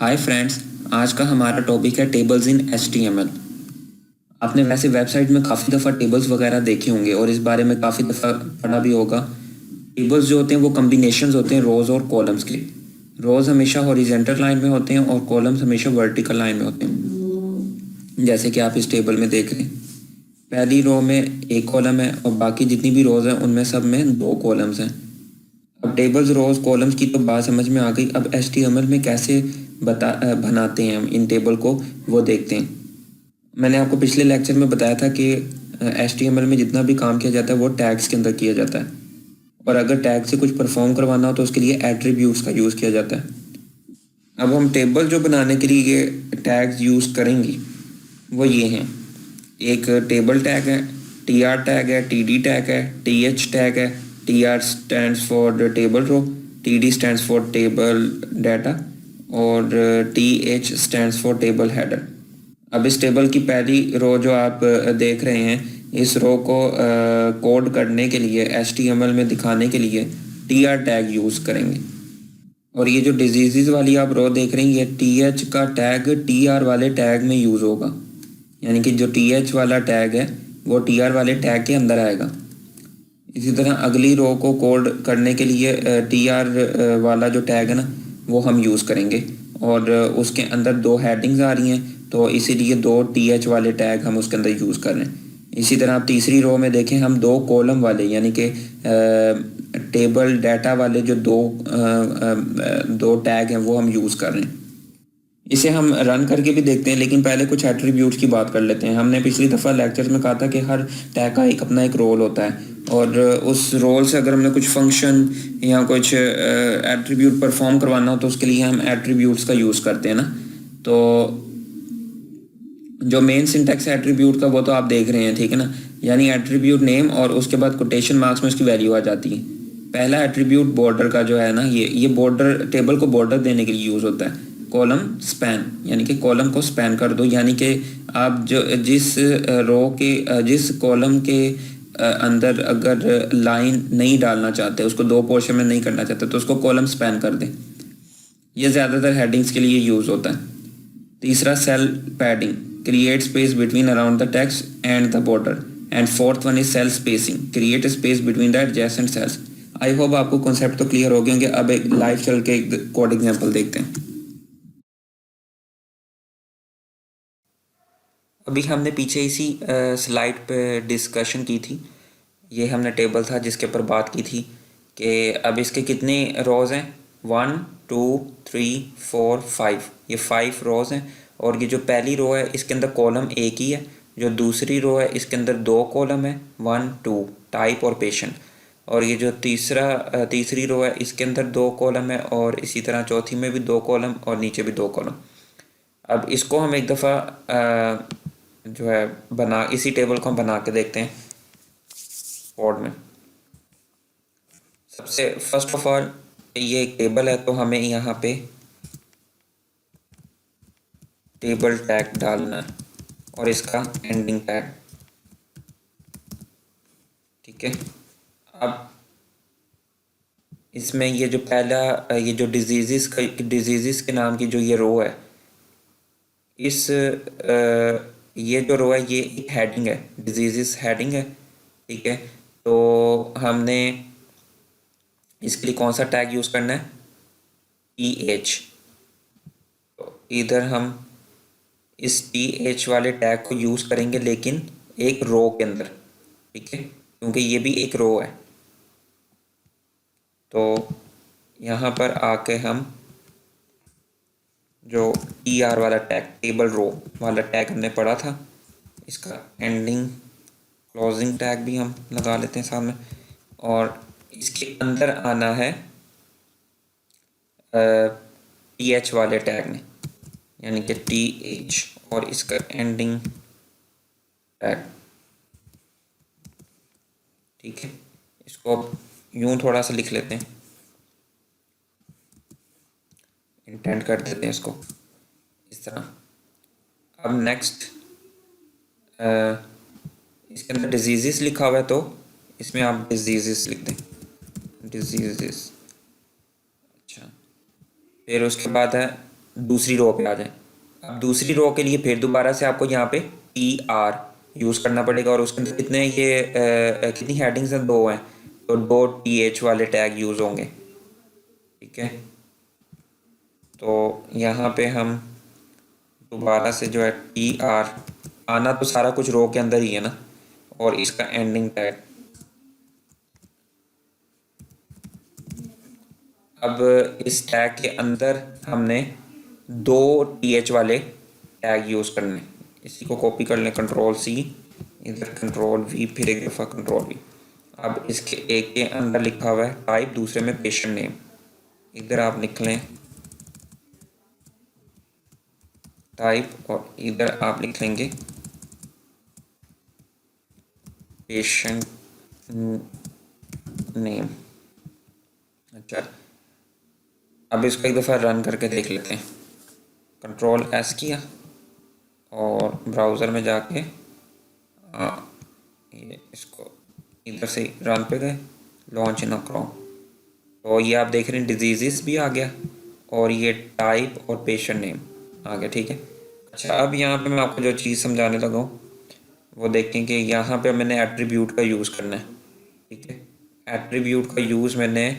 Hi friends, आज का हमारा टॉपिक है टेबल्स इन HTML। आपने वैसे वेबसाइट में काफ़ी दफ़ा टेबल्स वगैरह देखे होंगे और इस बारे में काफ़ी दफ़ा पढ़ा भी होगा। टेबल्स जो होते हैं वो कम्बिनेशंस होते हैं रोज़ और कॉलम्स के। रोज़ हमेशा हॉरिजेंटल लाइन में होते हैं और कॉलम्स हमेशा वर्टिकल लाइन में होते हैं, जैसे कि आप इस टेबल में देख रहे हैं। पहली रो में एक कॉलम है और बाकी जितनी भी रोज़ हैं उनमें सब में 2 कॉलम्स हैं। अब टेबल्स रोज कॉलम्स की तो बात समझ में आ गई। अब HTML में कैसे बनाते हैं हम इन टेबल को, वो देखते हैं। मैंने आपको पिछले लेक्चर में बताया था कि HTML में जितना भी काम किया जाता है वो टैग्स के अंदर किया जाता है, और अगर टैग से कुछ परफॉर्म करवाना हो तो उसके लिए एट्रीब्यूट्स का यूज़ किया जाता है। अब हम टेबल जो बनाने के लिए ये टैग्स यूज़ करेंगे वो ये हैं। एक टेबल टैग है, TR टैग है, TD टैग है, TH टैग है। TR stands for table row, TD stands for table data और TH stands for table header. अब इस टेबल की पहली रो जो आप देख रहे हैं, इस रो को कोड करने के लिए HTML में दिखाने के लिए TR टैग यूज़ करेंगे। और ये जो डिजीज़ वाली आप रो देख रहे हैं, ये TH का टैग TR वाले टैग में यूज़ होगा, यानी कि जो TH वाला टैग है वो TR वाले टैग के अंदर आएगा। इसी तरह अगली रो को कोड करने के लिए TR वाला जो टैग है ना वो हम यूज़ करेंगे, और उसके अंदर 2 हेडिंग्स आ रही हैं तो इसीलिए 2 TH वाले टैग हम उसके अंदर यूज़ कर रहे हैं। इसी तरह आप तीसरी रो में देखें, हम 2 कॉलम वाले यानी कि टेबल डाटा वाले जो दो टैग हैं वो हम यूज़ कर रहे हैं। इसे हम रन करके भी देखते हैं, लेकिन पहले कुछ एट्रीब्यूट्स की बात कर लेते हैं। हमने पिछली दफ़ा लेक्चर्स में कहा था कि हर टैग का अपना एक रोल होता है, और उस रोल से अगर हमने कुछ फंक्शन या कुछ एट्रीब्यूट परफॉर्म करवाना हो तो उसके लिए हम एट्रीब्यूट्स का यूज़ करते हैं ना। तो जो मेन सिंटैक्स है एट्रीब्यूट का वो तो आप देख रहे हैं, ठीक है ना। यानी एट्रीब्यूट नेम और उसके बाद कोटेशन मार्क्स में उसकी वैल्यू आ जाती है। पहला एट्रीब्यूट बॉर्डर का जो है ना, ये बॉर्डर टेबल को बॉर्डर देने के लिए यूज़ होता है। कॉलम स्पैन, यानी कि कॉलम को स्पैन कर दो, यानी कि आप जो जिस कॉलम के अंदर अगर लाइन नहीं डालना चाहते, उसको 2 पोर्शन में नहीं करना चाहते तो उसको कॉलम स्पैन कर दें। ये ज़्यादातर हेडिंग्स के लिए यूज़ होता है। तीसरा cell padding, create space between around the text and the border. And fourth one is cell spacing, create space between the adjacent cells. I hope आपको कॉन्सेप्ट तो क्लियर हो गए होंगे। अब एक लाइव चल के एक कोड एग्जांपल देखते हैं। अभी हमने पीछे इसी स्लाइड पे डिस्कशन की थी। ये हमने टेबल था जिसके ऊपर बात की थी कि अब इसके कितने रोज़ हैं, 1 2 3 4 5। ये 5 रोज़ हैं, और ये जो पहली रो है इसके अंदर कॉलम एक ही है। जो दूसरी रो है इसके अंदर 2 कॉलम है, 1 2 टाइप और पेशेंट। और ये जो तीसरी रो है इसके अंदर 2 कॉलम है, और इसी तरह चौथी में भी 2 कॉलम और नीचे भी 2 कॉलम। अब इसको हम एक दफ़ा जो है इसी टेबल को हम बना के देखते हैं कोड में। सबसे फर्स्ट ऑफ ऑल ये एक टेबल है तो हमें यहाँ पे टेबल टैग डालना है और इसका एंडिंग टैग, ठीक है। अब इसमें ये जो पहला ये जो डिजीज़ के नाम की जो ये रो है, ये जो रो है ये एक हेडिंग है, डिजीज़ हेडिंग है, ठीक है। तो हमने इसके लिए कौन सा टैग यूज़ करना है, TH। तो इधर हम इस TH वाले टैग को यूज़ करेंगे, लेकिन एक रो के अंदर, ठीक है, क्योंकि ये भी एक रो है। तो यहाँ पर आके हम जो TR वाला टैग, टेबल रो वाला टैग हमने पढ़ा था, इसका एंडिंग क्लोजिंग टैग भी हम लगा लेते हैं सामने, और इसके अंदर आना है TH वाले टैग में, यानी कि TH, और इसका एंडिंग टैग, ठीक है। इसको यूं थोड़ा सा लिख लेते हैं, इंटेंट कर देते हैं इसको इस तरह। अब नेक्स्ट इसके अंदर डिजीज़ लिखा हुआ है तो इसमें आप डिजीज़ लिख दें, डिजीज़। अच्छा, फिर उसके बाद है दूसरी रो पे आ जाएं। अब दूसरी रो के लिए फिर दोबारा से आपको यहाँ पे TR यूज़ करना पड़ेगा और उसके अंदर कितने ये कितनी हेडिंग्स हैं, 2 हैं, तो 2 TH वाले टैग यूज़ होंगे। ठीक है, तो यहाँ पे हम दोबारा से जो है TR, आना तो सारा कुछ रो के अंदर ही है ना, और इसका एंडिंग टैग। अब इस टैग के अंदर हमने 2 TH वाले टैग यूज़ करने। इसी को कॉपी कर लें, Ctrl+C, इधर Ctrl+V, फिर एक दफ़ा Ctrl+V। अब इसके एक के अंदर लिखा हुआ है टाइप, दूसरे में पेशेंट नेम। इधर आप लिख लें टाइप और इधर आप लिख लेंगे पेशेंट नेम। अच्छा, अब इसको एक दफ़ा रन करके देख लेते हैं। Ctrl+S किया और ब्राउज़र में जाके ये इसको इधर से रन पे गए, लॉन्च इन क्रोम, तो ये आप देख रहे हैं डिजीज़ भी आ गया और ये टाइप और पेशेंट नेम आ गया। ठीक है, अच्छा अब यहाँ पे मैं आपको जो चीज़ समझाने लगा हूँ वो देखें कि यहाँ पे मैंने एट्रीब्यूट का यूज़ करना है। ठीक है, एट्रीब्यूट का यूज़ मैंने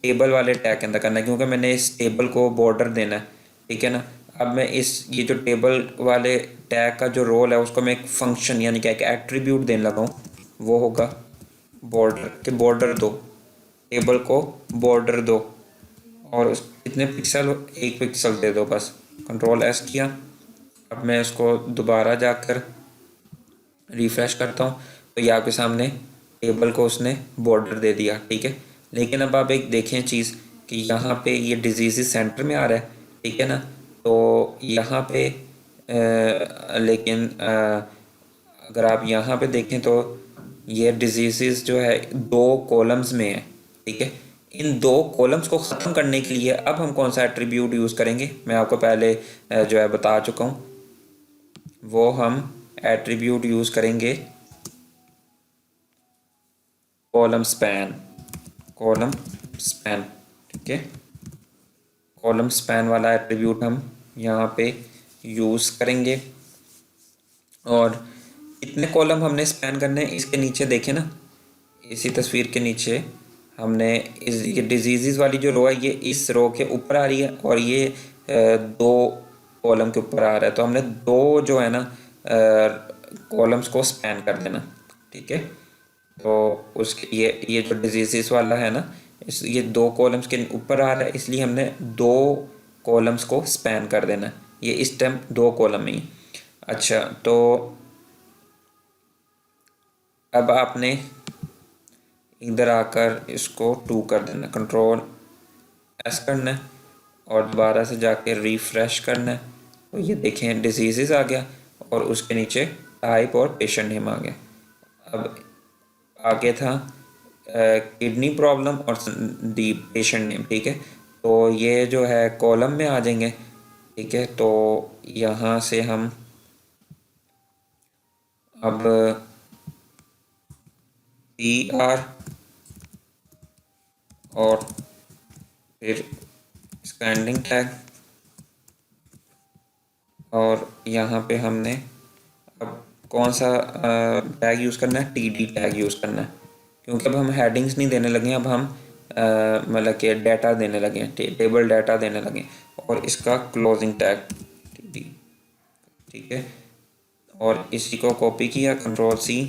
टेबल वाले टैग के अंदर करना है, क्योंकि मैंने इस टेबल को बॉर्डर देना है। ठीक है ना, अब मैं ये जो टेबल वाले टैग का जो रोल है उसको मैं एक फंक्शन यानी कि एक एट्रीब्यूट देने लगा हूँ, वो होगा बॉर्डर के बॉर्डर दो, टेबल को बॉर्डर दो और उस कितने पिक्सल, 1 पिक्सल दे दो बस। Ctrl+S किया। अब मैं इसको दोबारा जाकर रिफ़्रेश करता हूँ तो ये आपके सामने टेबल को उसने बॉर्डर दे दिया। ठीक है, लेकिन अब आप एक देखें चीज़ कि यहाँ पे ये डिजीज़ सेंटर में आ रहा है। ठीक है ना, तो यहाँ पे लेकिन अगर आप यहाँ पे देखें तो ये डिजीज़ जो है 2 कॉलम्स में है। ठीक है, इन 2 कॉलम्स को ख़त्म करने के लिए अब हम कौन सा एट्रीब्यूट यूज़ करेंगे, मैं आपको पहले जो है बता चुका हूँ। वो हम एट्रीब्यूट यूज़ करेंगे कॉलम स्पैन। कॉलम स्पैन, ठीक है, कॉलम स्पैन वाला एट्रीब्यूट हम यहाँ पे यूज़ करेंगे। और कितने कॉलम हमने स्पैन करने हैं, इसके नीचे देखें ना, इसी तस्वीर के नीचे हमने ये डिजीज़ वाली जो रो है ये इस रो के ऊपर आ रही है और ये 2 कॉलम के ऊपर आ रहा है, तो हमने 2 जो है ना कॉलम्स को स्पैन कर देना। ठीक है, तो उसके ये जो डिजीज़ वाला है ना, ये 2 कॉलम्स के ऊपर आ रहा है, इसलिए हमने 2 कॉलम्स को स्पैन कर देना। ये इस टाइम 2 कॉलम ही। अच्छा, तो अब आपने इधर आकर इसको 2 कर देना, Ctrl+S करना है और दोबारा से जाके रिफ़्रेश करना है, तो ये देखें डिजीज़ आ गया और उसके नीचे टाइप और पेशेंट नेम आ गया। अब आगे था किडनी प्रॉब्लम और डी पेशेंट नेम। ठीक है, तो ये जो है कॉलम में आ जाएंगे। ठीक है, तो यहाँ से हम अब TR और फिर इसका एंडिंग टैग और यहाँ पे हमने अब कौन सा टैग यूज़ करना है, TD टैग यूज़ करना है, क्योंकि अब हम हेडिंग्स नहीं देने लगे, अब हम मतलब कि डाटा देने लगे हैं, टेबल डाटा देने लगे, और इसका क्लोजिंग टैग TD। ठीक है, और इसी को कॉपी किया, Ctrl+C,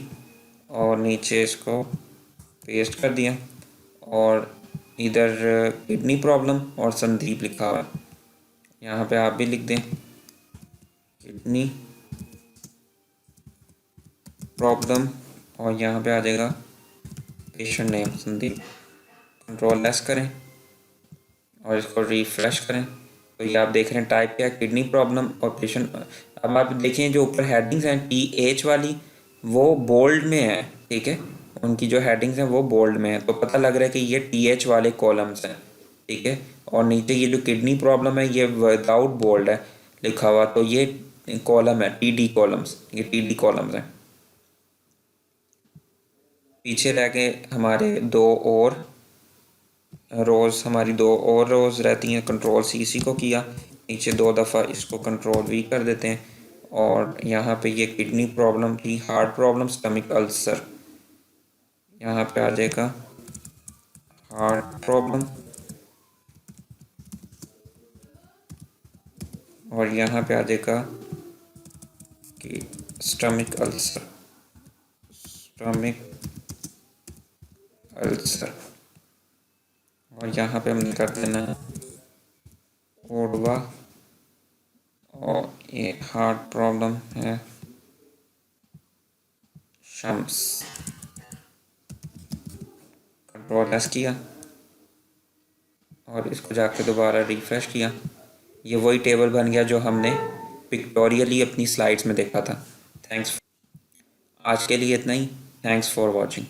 और नीचे इसको पेस्ट कर दिया और इधर किडनी प्रॉब्लम और संदीप लिखा हुआ है, यहाँ पे आप भी लिख दें किडनी प्रॉब्लम और यहाँ पे आ जाएगा पेशेंट नेम संदीप। Ctrl+S करें और इसको रिफ़्रेश करें तो ये आप देख रहे हैं टाइप किया किडनी प्रॉब्लम और पेशेंट। अब आप देखें जो ऊपर हेडिंग्स हैं TH वाली वो बोल्ड में है। ठीक है, उनकी जो हेडिंग्स हैं वो बोल्ड में है, तो पता लग रहा है कि ये TH वाले कॉलम्स हैं। ठीक है, और नीचे ये जो किडनी प्रॉब्लम है ये विदाउट बोल्ड है लिखा हुआ, तो ये कॉलम है TD कॉलम्स, ये TD कॉलम्स हैं। पीछे रह गए हमारे 2 और रोज़, हमारी 2 और रोज़ रहती हैं। Ctrl+C इसी को किया नीचे 2 दफ़ा इसको कंट्रोल वी कर देते हैं। और यहाँ पे ये किडनी प्रॉब्लम थी, हार्ट प्रॉब्लम, स्टमक अल्सर, यहाँ पे आ जाएगा हार्ट प्रॉब्लम, और यहाँ पे आ जाएगा कि स्टमक अल्सर, स्टमक अल्सर। और यहाँ पे हमने कर देना है ओडवा, और ये हार्ट प्रॉब्लम है शम्स। कंट्रोल एस किया और इसको जाके दोबारा रिफ्रेश किया। ये वही टेबल बन गया जो हमने पिक्टोरियली अपनी स्लाइड्स में देखा था। थैंक्स। आज के लिए इतना ही। Thanks for watching.